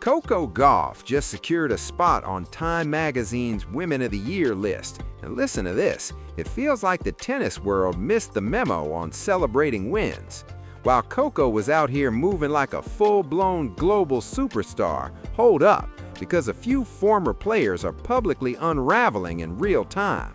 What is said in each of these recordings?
Coco Gauff just secured a spot on Time Magazine's Women of the Year list. And listen to this, it feels like the tennis world missed the memo on celebrating wins. While Coco was out here moving like a full-blown global superstar, hold up, because a few former players are publicly unraveling in real time.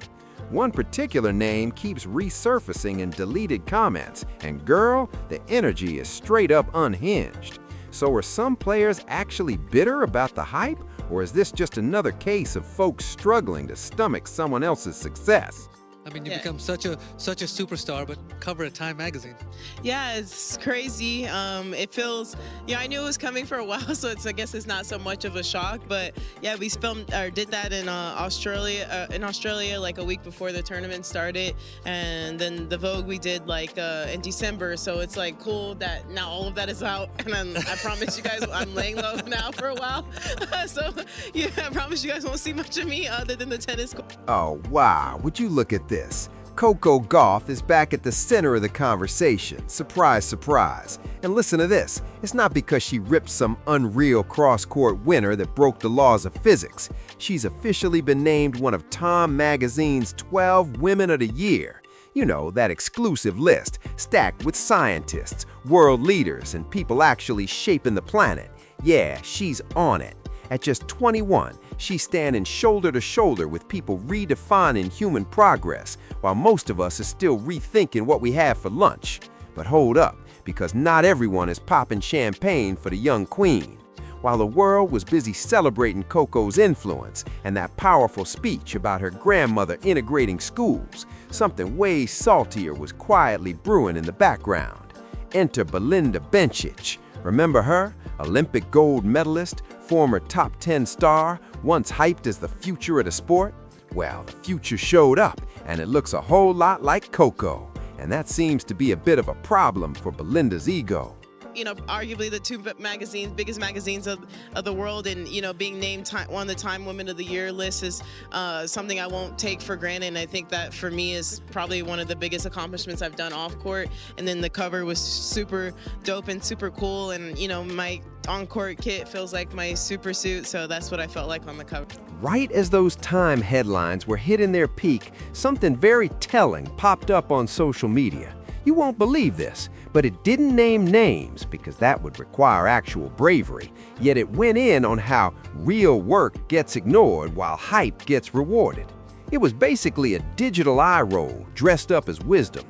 One particular name keeps resurfacing in deleted comments, and girl, the energy is straight up unhinged. So are some players actually bitter about the hype, or is this just another case of folks struggling to stomach someone else's success? I mean, you become such a superstar, but cover a Time magazine. Yeah, it's crazy. It feels, I knew it was coming for a while, so I guess it's not so much of a shock. But yeah, we did that in Australia, like a week before the tournament started, and then the Vogue we did like in December. So it's like cool that now all of that is out, and I promise you guys, I'm laying low now for a while. So yeah, I promise you guys won't see much of me other than the tennis court. Oh wow, would you look at this? Coco Gauff is back at the center of the conversation. Surprise, surprise. And listen to this, it's not because she ripped some unreal cross-court winner that broke the laws of physics. She's officially been named one of Time Magazine's 12 Women of the Year. You know, that exclusive list, stacked with scientists, world leaders, and people actually shaping the planet. Yeah, she's on it. At just 21, she's standing shoulder to shoulder with people redefining human progress, while most of us are still rethinking what we have for lunch. But hold up, because not everyone is popping champagne for the young queen. While the world was busy celebrating Coco's influence and that powerful speech about her grandmother integrating schools, something way saltier was quietly brewing in the background. Enter Belinda Bencic. Remember her? Olympic gold medalist, former top 10 star, once hyped as the future of the sport? Well, the future showed up, and it looks a whole lot like Coco. And that seems to be a bit of a problem for Belinda's ego. Arguably the two biggest magazines of the world, and being named one of the Time Women of the Year list is something I won't take for granted. And I think that for me is probably one of the biggest accomplishments I've done off court. And then the cover was super dope and super cool, and my on-court kit feels like my super suit, so that's what I felt like on the cover. Right as those Time headlines were hitting their peak, something very telling popped up on social media. You won't believe this, but it didn't name names because that would require actual bravery, yet it went in on how real work gets ignored while hype gets rewarded. It was basically a digital eye roll dressed up as wisdom.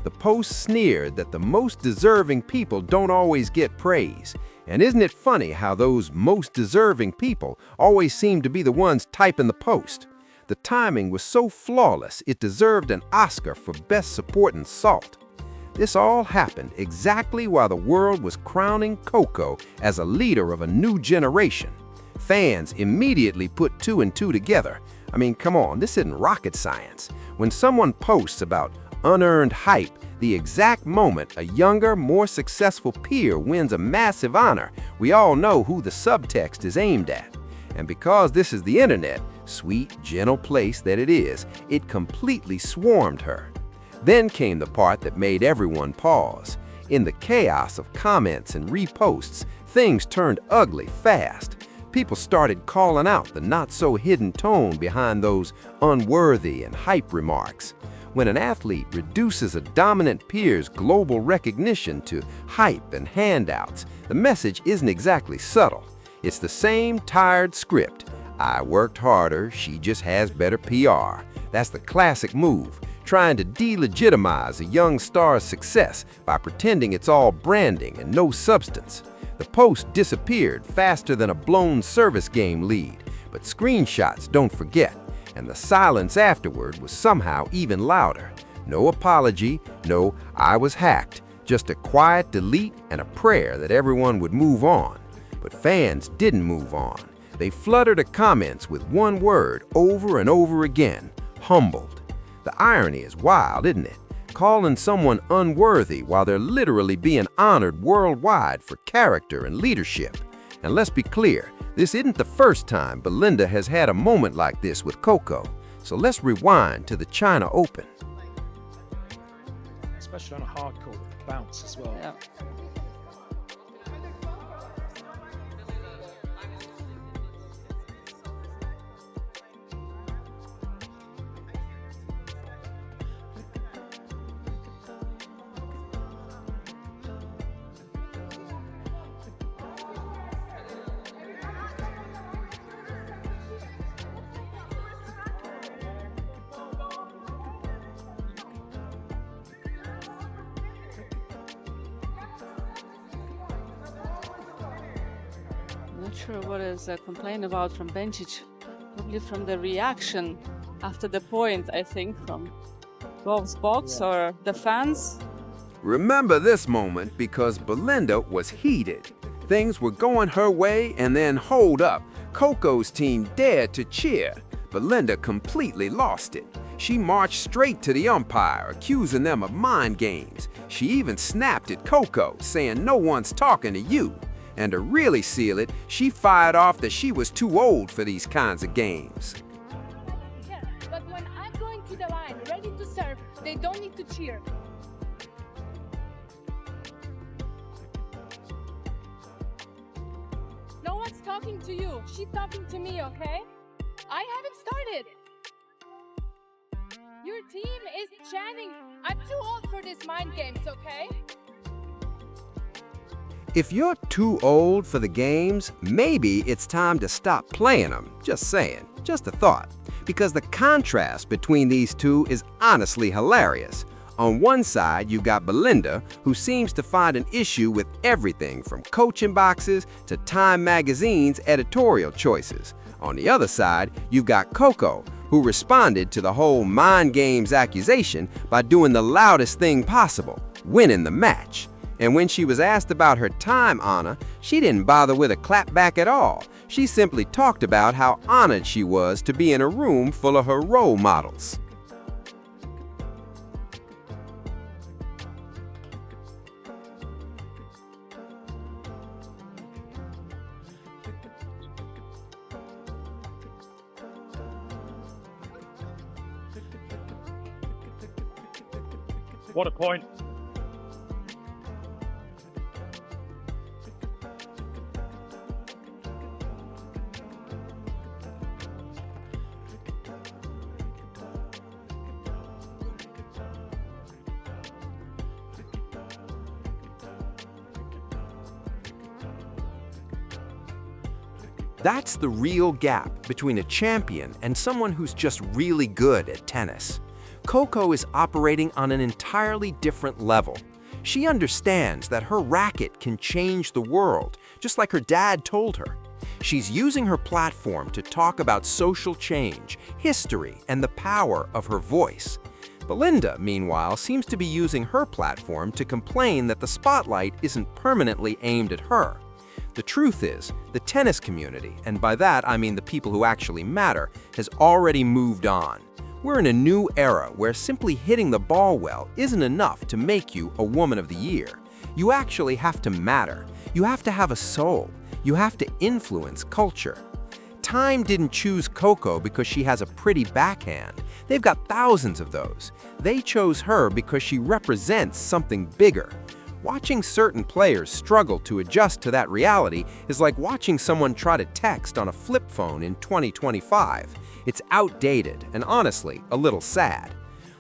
The post sneered that the most deserving people don't always get praise. And isn't it funny how those most deserving people always seem to be the ones typing the post? The timing was so flawless, it deserved an Oscar for Best Supporting Salt. This all happened exactly while the world was crowning Coco as a leader of a new generation. Fans immediately put two and two together. I mean, come on, this isn't rocket science. When someone posts about unearned hype, the exact moment a younger, more successful peer wins a massive honor, we all know who the subtext is aimed at. And because this is the internet, sweet, gentle place that it is, it completely swarmed her. Then came the part that made everyone pause. In the chaos of comments and reposts, things turned ugly fast. People started calling out the not-so-hidden tone behind those unworthy and hype remarks. When an athlete reduces a dominant peer's global recognition to hype and handouts, the message isn't exactly subtle. It's the same tired script. I worked harder, she just has better PR. That's the classic move, trying to delegitimize a young star's success by pretending it's all branding and no substance. The post disappeared faster than a blown service game lead, but screenshots don't forget, and the silence afterward was somehow even louder. No apology, no "I was hacked," just a quiet delete and a prayer that everyone would move on. But fans didn't move on. They fluttered the comments with one word over and over again: humbled. The irony is wild, isn't it? Calling someone unworthy while they're literally being honored worldwide for character and leadership. And let's be clear, this isn't the first time Belinda has had a moment like this with Coco. So let's rewind to the China Open. Especially on a hard court, bounce as well. Yeah. Not sure what is complained about from Bencic. Probably from the reaction after the point, I think, from Gauff's box or the fans. Remember this moment because Belinda was heated. Things were going her way and then hold up. Coco's team dared to cheer. Belinda completely lost it. She marched straight to the umpire, accusing them of mind games. She even snapped at Coco, saying no one's talking to you. And to really seal it, she fired off that she was too old for these kinds of games. Yeah, but when I'm going to the line, ready to serve, they don't need to cheer. No one's talking to you. She's talking to me, okay? I haven't started. Your team is chanting, I'm too old for these mind games, okay? If you're too old for the games, maybe it's time to stop playing them. Just saying, just a thought. Because the contrast between these two is honestly hilarious. On one side, you've got Belinda, who seems to find an issue with everything from coaching boxes to Time magazine's editorial choices. On the other side, you've got Coco, who responded to the whole mind games accusation by doing the loudest thing possible, winning the match. And when she was asked about her time honor, she didn't bother with a clapback at all. She simply talked about how honored she was to be in a room full of her role models. What a point. That's the real gap between a champion and someone who's just really good at tennis. Coco is operating on an entirely different level. She understands that her racket can change the world, just like her dad told her. She's using her platform to talk about social change, history, and the power of her voice. Belinda, meanwhile, seems to be using her platform to complain that the spotlight isn't permanently aimed at her. The truth is, the tennis community, and by that I mean the people who actually matter, has already moved on. We're in a new era where simply hitting the ball well isn't enough to make you a Woman of the Year. You actually have to matter. You have to have a soul. You have to influence culture. Time didn't choose Coco because she has a pretty backhand. They've got thousands of those. They chose her because she represents something bigger. Watching certain players struggle to adjust to that reality is like watching someone try to text on a flip phone in 2025. It's outdated and honestly a little sad.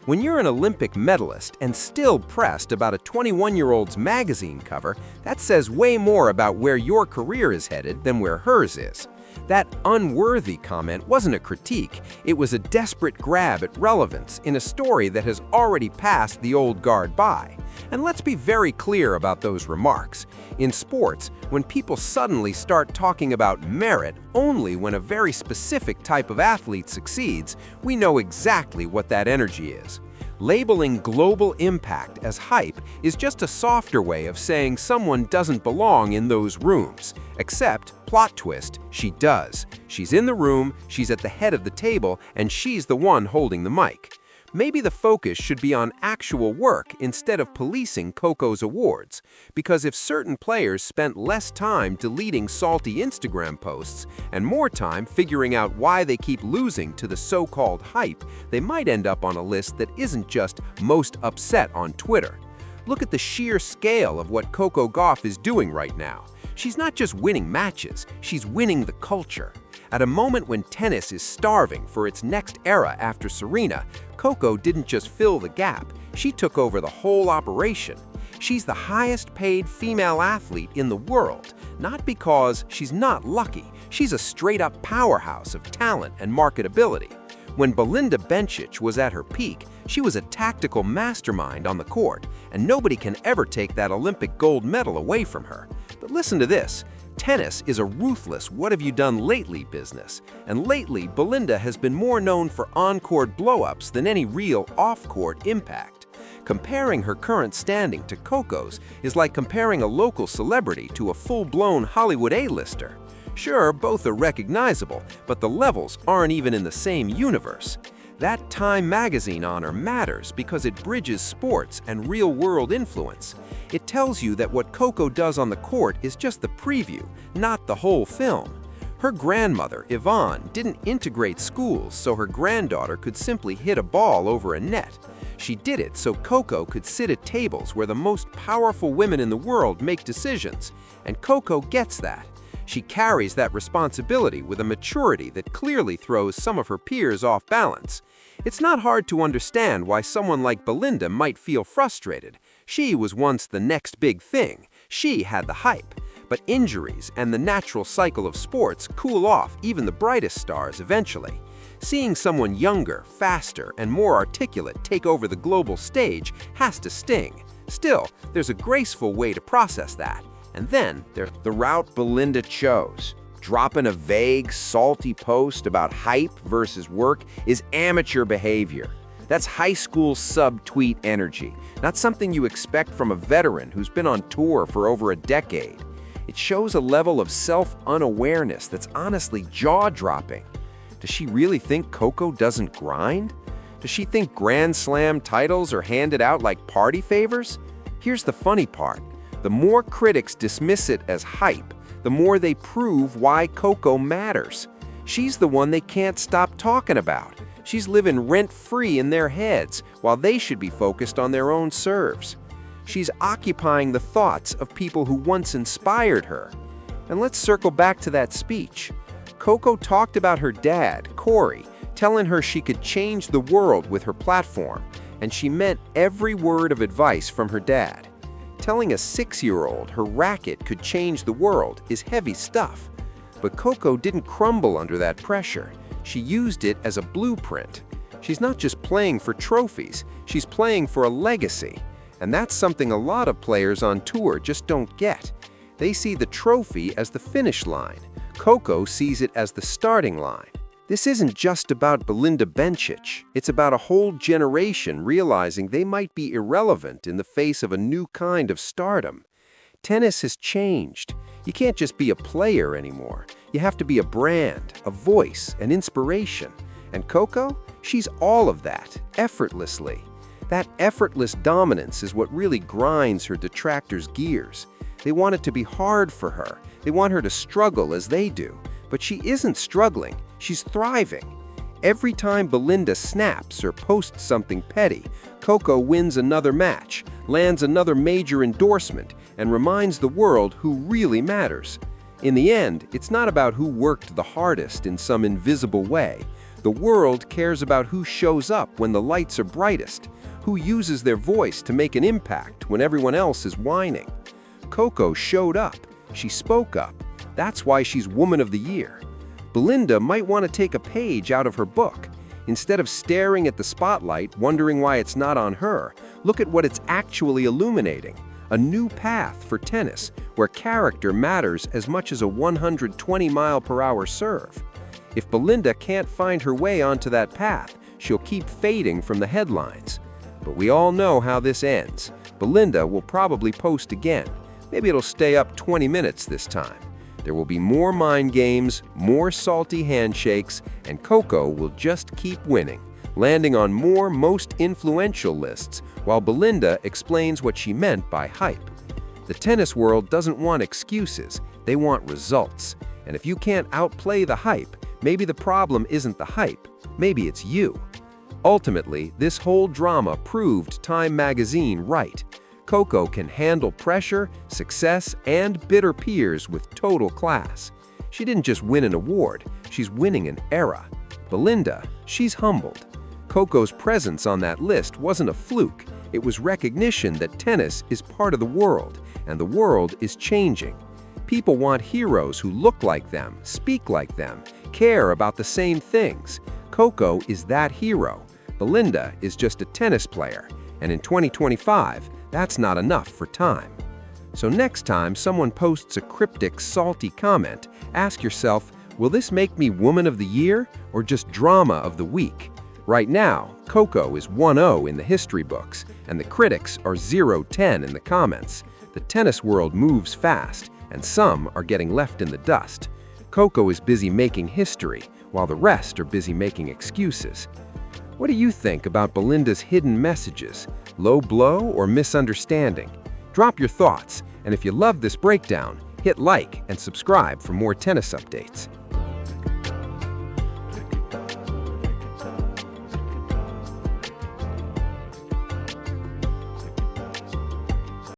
When you're an Olympic medalist and still pressed about a 21-year-old's magazine cover, that says way more about where your career is headed than where hers is. That unworthy comment wasn't a critique, it was a desperate grab at relevance in a story that has already passed the old guard by. And let's be very clear about those remarks. In sports, when people suddenly start talking about merit only when a very specific type of athlete succeeds, we know exactly what that energy is. Labeling global impact as hype is just a softer way of saying someone doesn't belong in those rooms. Except, plot twist, she does. She's in the room, she's at the head of the table, and she's the one holding the mic. Maybe the focus should be on actual work instead of policing Coco's awards. Because if certain players spent less time deleting salty Instagram posts and more time figuring out why they keep losing to the so-called hype, they might end up on a list that isn't just most upset on Twitter. Look at the sheer scale of what Coco Gauff is doing right now. She's not just winning matches, she's winning the culture. At a moment when tennis is starving for its next era after Serena, Coco didn't just fill the gap, she took over the whole operation. She's the highest paid female athlete in the world, not because she's not lucky, she's a straight-up powerhouse of talent and marketability. When Belinda Bencic was at her peak, she was a tactical mastermind on the court, and nobody can ever take that Olympic gold medal away from her. But listen to this. Tennis is a ruthless what-have-you-done-lately business, and lately Belinda has been more known for on-court blow-ups than any real off-court impact. Comparing her current standing to Coco's is like comparing a local celebrity to a full-blown Hollywood A-lister. Sure, both are recognizable, but the levels aren't even in the same universe. That Time magazine honor matters because it bridges sports and real-world influence. It tells you that what Coco does on the court is just the preview, not the whole film. Her grandmother, Yvonne, didn't integrate schools so her granddaughter could simply hit a ball over a net. She did it so Coco could sit at tables where the most powerful women in the world make decisions, and Coco gets that. She carries that responsibility with a maturity that clearly throws some of her peers off balance. It's not hard to understand why someone like Belinda might feel frustrated. She was once the next big thing. She had the hype. But injuries and the natural cycle of sports cool off even the brightest stars eventually. Seeing someone younger, faster, and more articulate take over the global stage has to sting. Still, there's a graceful way to process that. And then there's the route Belinda chose. Dropping a vague, salty post about hype versus work is amateur behavior. That's high school sub-tweet energy, not something you expect from a veteran who's been on tour for over a decade. It shows a level of self-unawareness that's honestly jaw-dropping. Does she really think Coco doesn't grind? Does she think Grand Slam titles are handed out like party favors? Here's the funny part. The more critics dismiss it as hype, the more they prove why Coco matters. She's the one they can't stop talking about. She's living rent-free in their heads, while they should be focused on their own serves. She's occupying the thoughts of people who once inspired her. And let's circle back to that speech. Coco talked about her dad, Corey, telling her she could change the world with her platform, and she meant every word of advice from her dad. Telling a 6-year-old her racket could change the world is heavy stuff. But Coco didn't crumble under that pressure. She used it as a blueprint. She's not just playing for trophies, she's playing for a legacy. And that's something a lot of players on tour just don't get. They see the trophy as the finish line. Coco sees it as the starting line. This isn't just about Belinda Bencic. It's about a whole generation realizing they might be irrelevant in the face of a new kind of stardom. Tennis has changed. You can't just be a player anymore. You have to be a brand, a voice, an inspiration. And Coco? She's all of that, effortlessly. That effortless dominance is what really grinds her detractors' gears. They want it to be hard for her. They want her to struggle as they do. But she isn't struggling. She's thriving. Every time Belinda snaps or posts something petty, Coco wins another match, lands another major endorsement, and reminds the world who really matters. In the end, it's not about who worked the hardest in some invisible way. The world cares about who shows up when the lights are brightest, who uses their voice to make an impact when everyone else is whining. Coco showed up. She spoke up. That's why she's Woman of the Year. Belinda might want to take a page out of her book. Instead of staring at the spotlight, wondering why it's not on her, look at what it's actually illuminating. A new path for tennis, where character matters as much as a 120-mile-per-hour serve. If Belinda can't find her way onto that path, she'll keep fading from the headlines. But we all know how this ends. Belinda will probably post again. Maybe it'll stay up 20 minutes this time. There will be more mind games, more salty handshakes, and Coco will just keep winning, landing on more most influential lists, while Belinda explains what she meant by hype. The tennis world doesn't want excuses, they want results. And if you can't outplay the hype, maybe the problem isn't the hype, maybe it's you. Ultimately, this whole drama proved Time magazine right. Coco can handle pressure, success, and bitter peers with total class. She didn't just win an award, she's winning an era. Belinda, she's humbled. Coco's presence on that list wasn't a fluke. It was recognition that tennis is part of the world, and the world is changing. People want heroes who look like them, speak like them, care about the same things. Coco is that hero. Belinda is just a tennis player, and in 2025, that's not enough for Time. So next time someone posts a cryptic, salty comment, ask yourself, will this make me Woman of the Year or just Drama of the Week? Right now, Coco is 1-0 in the history books, and the critics are 0-10 in the comments. The tennis world moves fast, and some are getting left in the dust. Coco is busy making history, while the rest are busy making excuses. What do you think about Belinda's hidden messages? Low blow or misunderstanding? Drop your thoughts, and if you love this breakdown, hit like and subscribe for more tennis updates.